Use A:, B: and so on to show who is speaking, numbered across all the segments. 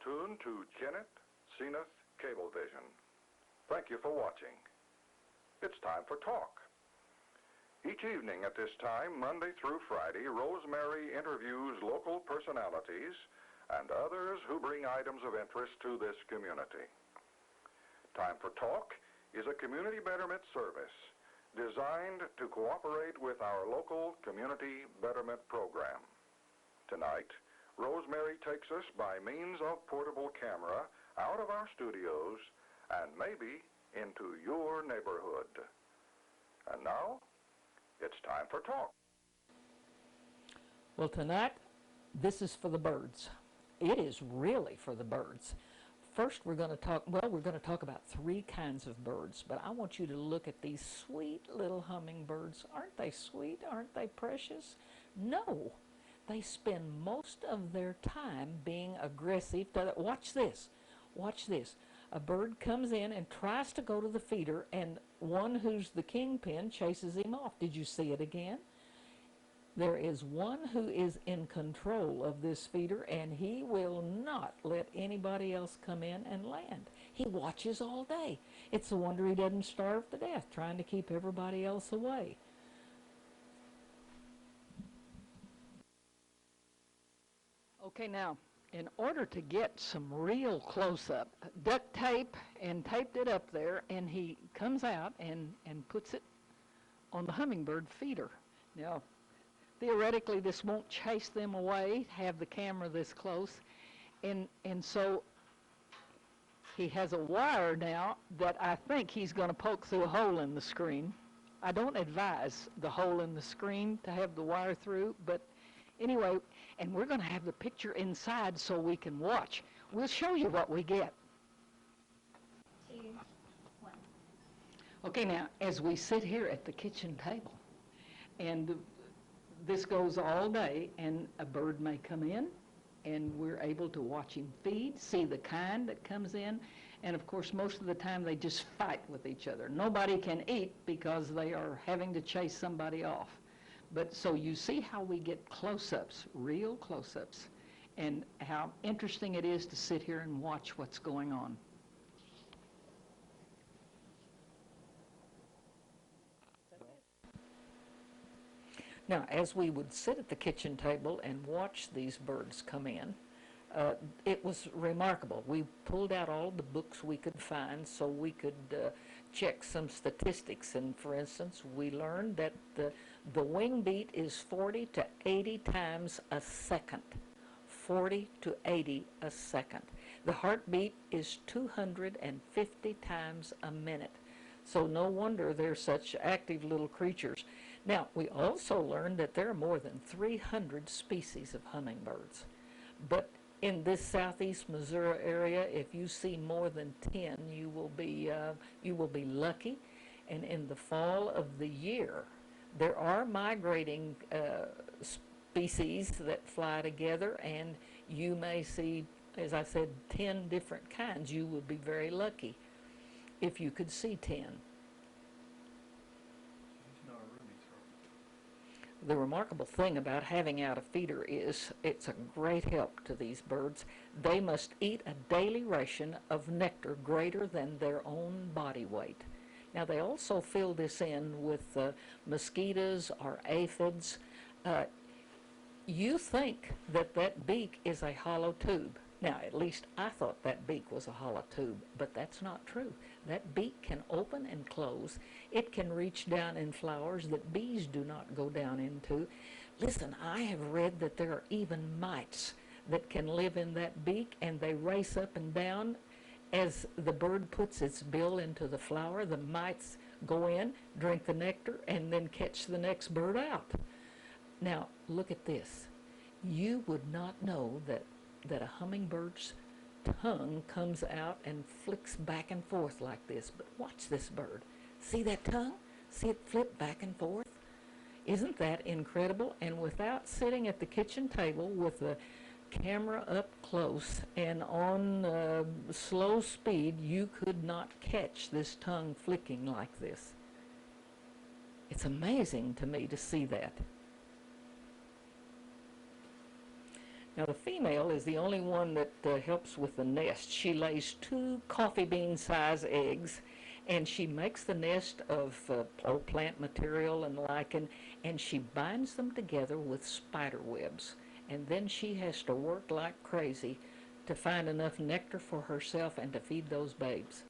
A: tuned to Kennett Cablevision. Thank you for watching. It's time for talk. Each evening at this time, Monday through Friday, Rosemary interviews local personalities and others who bring items of interest to this community. Time for Talk is a community betterment service designed to cooperate with our local community betterment program. Tonight, Rosemary takes us by means of portable camera out of our studios and maybe into your neighborhood. And now, it's time for talk.
B: Well, tonight, this is for the birds. It is really for the birds. First, we're going to talk about three kinds of birds, but I want you to look at these sweet little hummingbirds. Aren't they sweet? Aren't they precious? No. They spend most of their time being aggressive. Watch this. Watch this. A bird comes in and tries to go to the feeder, and one who's the kingpin chases him off. Did you see it again? There is one who is in control of this feeder, and he will not let anybody else come in and land. He watches all day. It's a wonder he doesn't starve to death trying to keep everybody else away. Okay, now, in order to get some real close-up, duct tape and taped it up there, and he comes out and puts it on the hummingbird feeder. Now, theoretically, this won't chase them away, have the camera this close, and so he has a wire now that I think he's going to poke through a hole in the screen. I don't advise the hole in the screen to have the wire through, but anyway, and we're going to have the picture inside so we can watch. We'll show you what we get.
C: 2, 1.
B: Okay, now, as we sit here at the kitchen table, and this goes all day, and a bird may come in, and we're able to watch him feed, see the kind that comes in, and of course, most of the time they just fight with each other. Nobody can eat because they are having to chase somebody off. But so you see how we get close-ups, real close-ups, and how interesting it is to sit here and watch what's going on. Now, as we would sit at the kitchen table and watch these birds come in, it was remarkable. We pulled out all the books we could find so we could check some statistics. And for instance, we learned that the wing beat is 40 to 80 times a second. 40 to 80 a second. The heartbeat is 250 times a minute. So no wonder they're such active little creatures. Now, we also learned that there are more than 300 species of hummingbirds. But in this southeast Missouri area, if you see more than 10, you will be lucky. And in the fall of the year, there are migrating species that fly together, and you may see, as I said, 10 different kinds. You would be very lucky if you could see 10. The remarkable thing about having out a feeder is it's a great help to these birds. They must eat a daily ration of nectar greater than their own body weight. Now, they also fill this in with mosquitoes or aphids. You think that that beak is a hollow tube. Now, at least I thought that beak was a hollow tube, but that's not true. That beak can open and close. It can reach down in flowers that bees do not go down into. Listen, I have read that there are even mites that can live in that beak, and they race up and down. As the bird puts its bill into the flower, the mites go in, drink the nectar, and then catch the next bird out. Now, look at this. You would not know that a hummingbird's tongue comes out and flicks back and forth like this. But watch this bird. See that tongue? See it flip back and forth? Isn't that incredible? And without sitting at the kitchen table with the camera up close and on slow speed, you could not catch this tongue flicking like this. It's amazing to me to see that. Now the female is the only one that helps with the nest. She lays 2 coffee bean size eggs, and she makes the nest of old plant material and lichen, and she binds them together with spider webs. And then she has to work like crazy to find enough nectar for herself and to feed those babes.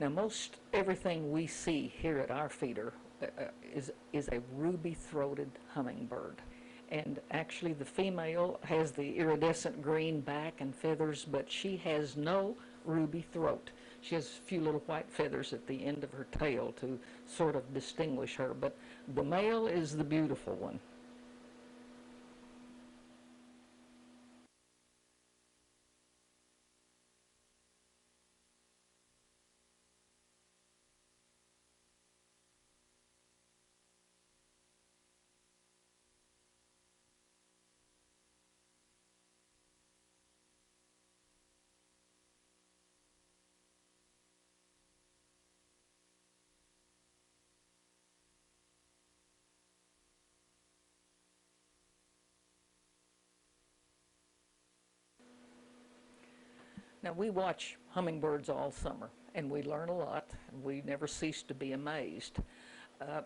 B: Now most everything we see here at our feeder is a ruby-throated hummingbird. And actually the female has the iridescent green back and feathers, but she has no ruby throat. She has a few little white feathers at the end of her tail to sort of distinguish her, but the male is the beautiful one. Now, we watch hummingbirds all summer, and we learn a lot, and we never cease to be amazed. Uh,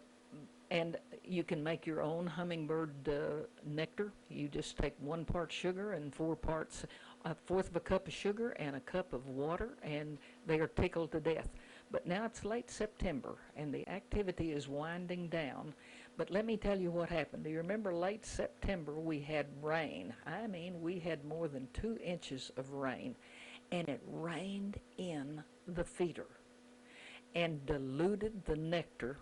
B: and you can make your own hummingbird nectar. You just take 1 part sugar and 4 parts, 1/4 of a cup of sugar and a cup of water, and they are tickled to death. But now it's late September, and the activity is winding down. But let me tell you what happened. Do you remember late September we had rain? I mean, we had more than 2 inches of rain. And it rained in the feeder and diluted the nectar.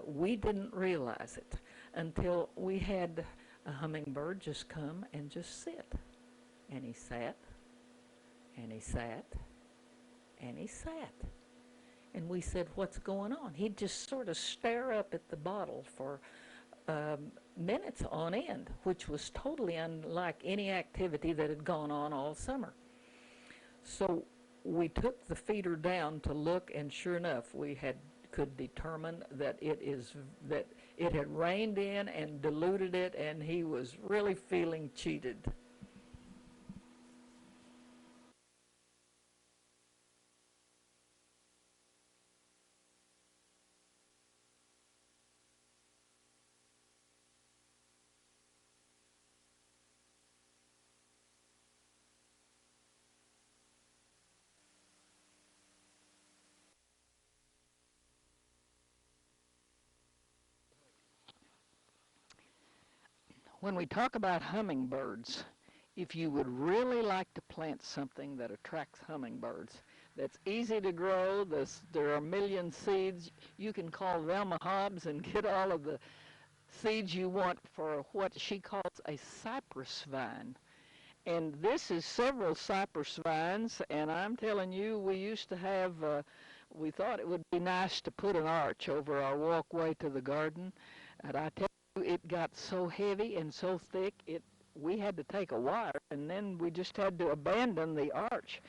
B: We didn't realize it until we had a hummingbird just come and just sit. And he sat, and he sat, and he sat. And we said, what's going on? He'd just sort of stare up at the bottle for minutes on end, which was totally unlike any activity that had gone on all summer. So we took the feeder down to look, and sure enough, we could determine that it had rained in and diluted it, and he was really feeling cheated. When we talk about hummingbirds, if you would really like to plant something that attracts hummingbirds, that's easy to grow, there are a million seeds, you can call Velma Hobbs and get all of the seeds you want for what she calls a cypress vine. And this is several cypress vines, and I'm telling you, we used to have, we thought it would be nice to put an arch over our walkway to the garden, and I tell you, it got so heavy and so thick, we had to take a wire, and then we just had to abandon the arch.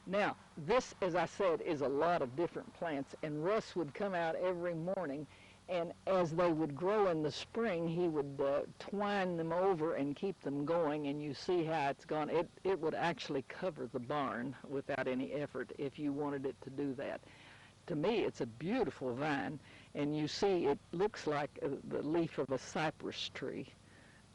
B: Now, this, as I said, is a lot of different plants, and Russ would come out every morning, and as they would grow in the spring, he would twine them over and keep them going, and you see how it's gone. It would actually cover the barn without any effort if you wanted it to do that. To me, it's a beautiful vine, and you see it looks like the leaf of a cypress tree.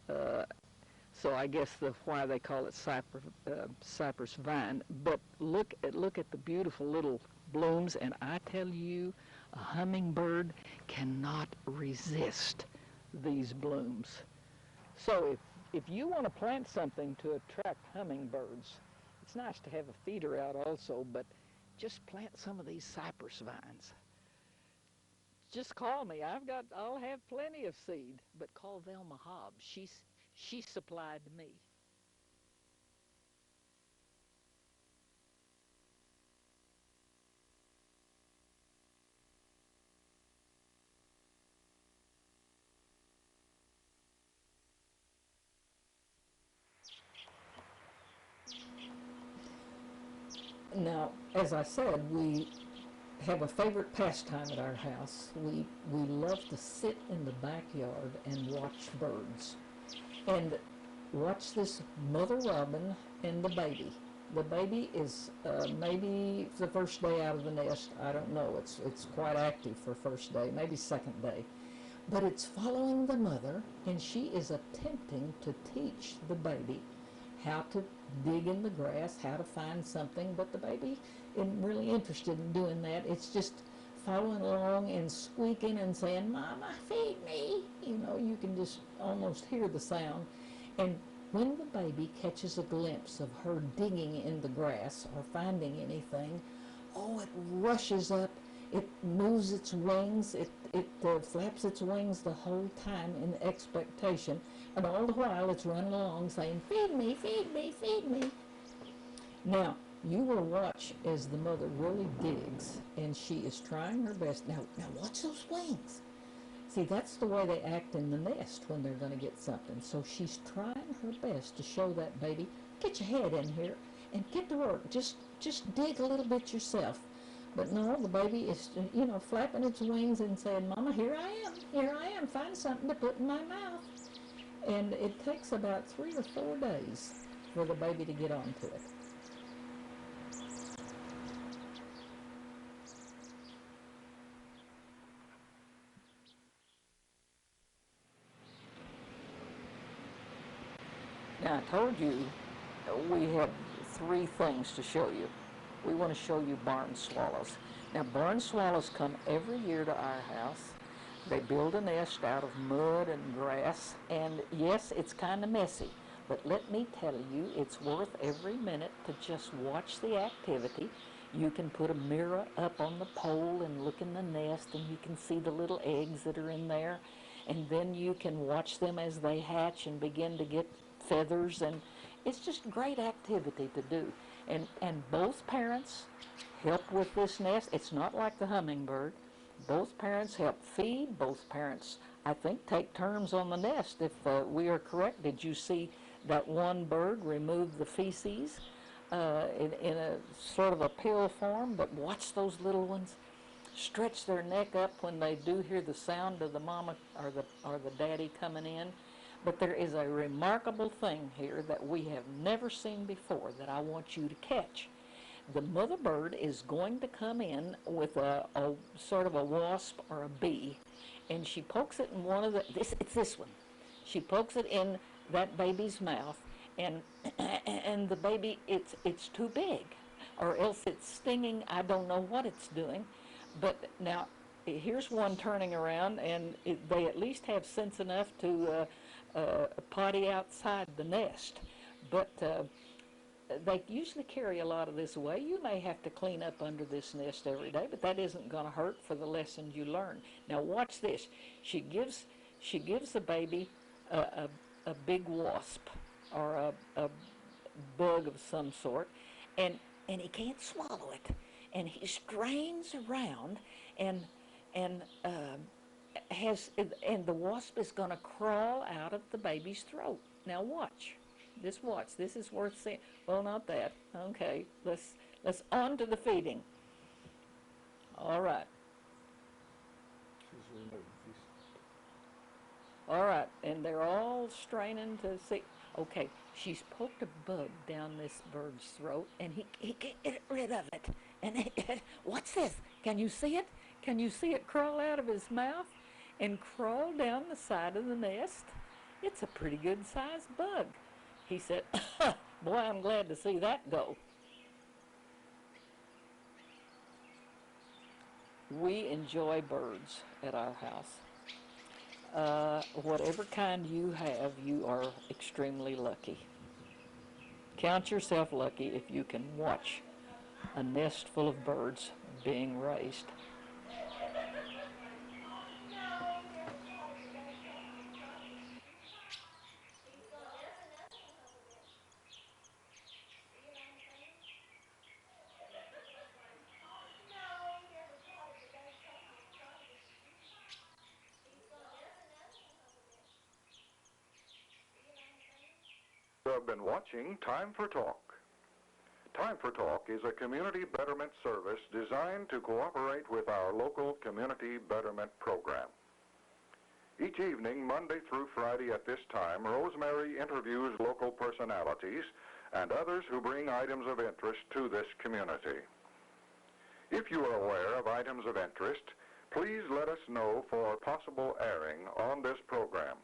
B: So I guess why they call it cypress vine. But look at the beautiful little blooms, and I tell you, a hummingbird cannot resist these blooms. So if you want to plant something to attract hummingbirds, it's nice to have a feeder out also, but just plant some of these cypress vines. Just call me. I'll have plenty of seed, but call Velma Hobbs. She supplied me. Now, as I said, we have a favorite pastime at our house. We love to sit in the backyard and watch birds. And watch this mother robin and the baby. The baby is maybe the first day out of the nest. I don't know. It's quite active for first day, maybe second day. But it's following the mother, and she is attempting to teach the baby how to dig in the grass, how to find something. But the baby isn't really interested in doing that. It's just following along and squeaking and saying, "Mama, feed me." You know, you can just almost hear the sound. And when the baby catches a glimpse of her digging in the grass or finding anything, oh, it rushes up, it moves its wings, it flaps its wings the whole time in expectation, and all the while it's running along saying, "Feed me, feed me, feed me." Now, you will watch as the mother really digs, and she is trying her best. Now watch those wings. See, that's the way they act in the nest when they're going to get something. So she's trying her best to show that baby, "Get your head in here and get to work. Just dig a little bit yourself." But no, the baby is, flapping its wings and saying, "Mama, here I am, find something to put in my mouth." And it takes about 3 or 4 days for the baby to get onto it. Now, I told you we have 3 things to show you. We want to show you barn swallows. Now, barn swallows come every year to our house. They build a nest out of mud and grass, and yes, it's kind of messy, but let me tell you, it's worth every minute to just watch the activity. You can put a mirror up on the pole and look in the nest, and you can see the little eggs that are in there, and then you can watch them as they hatch and begin to get feathers, and it's just great activity to do. And both parents help with this nest. It's not like the hummingbird. Both parents help feed. Both parents, I think, take turns on the nest. If we are correct, did you see that one bird remove the feces in a sort of a pill form? But watch those little ones stretch their neck up when they do hear the sound of the mama or the daddy coming in. But there is a remarkable thing here that we have never seen before that I want you to catch. The mother bird is going to come in with a sort of a wasp or a bee, and she pokes it in one of it's this one. She pokes it in that baby's mouth, and and the baby, it's too big, or else it's stinging. I don't know what it's doing, but now here's one turning around, and they at least have sense enough to potty outside the nest, but they usually carry a lot of this away. You may have to clean up under this nest every day, but that isn't going to hurt for the lesson you learn. Now watch this. She gives the baby a big wasp or a bug of some sort, and he can't swallow it, and he strains around and and the wasp is going to crawl out of the baby's throat. Now watch. Watch. This is worth seeing. Well, not that. Okay, let's on to the feeding. All right. All right, and they're all straining to see. Okay, she's poked a bug down this bird's throat, and he can't get rid of it. And what's this? Can you see it? Can you see it crawl out of his mouth and crawl down the side of the nest? It's a pretty good sized bug. He said, "Boy, I'm glad to see that go." We enjoy birds at our house. Whatever kind you have, you are extremely lucky. Count yourself lucky if you can watch a nest full of birds being raised.
A: You have been watching Time for Talk. Time for Talk is a community betterment service designed to cooperate with our local community betterment program. Each evening, Monday through Friday at this time, Rosemary interviews local personalities and others who bring items of interest to this community. If you are aware of items of interest, please let us know for possible airing on this program.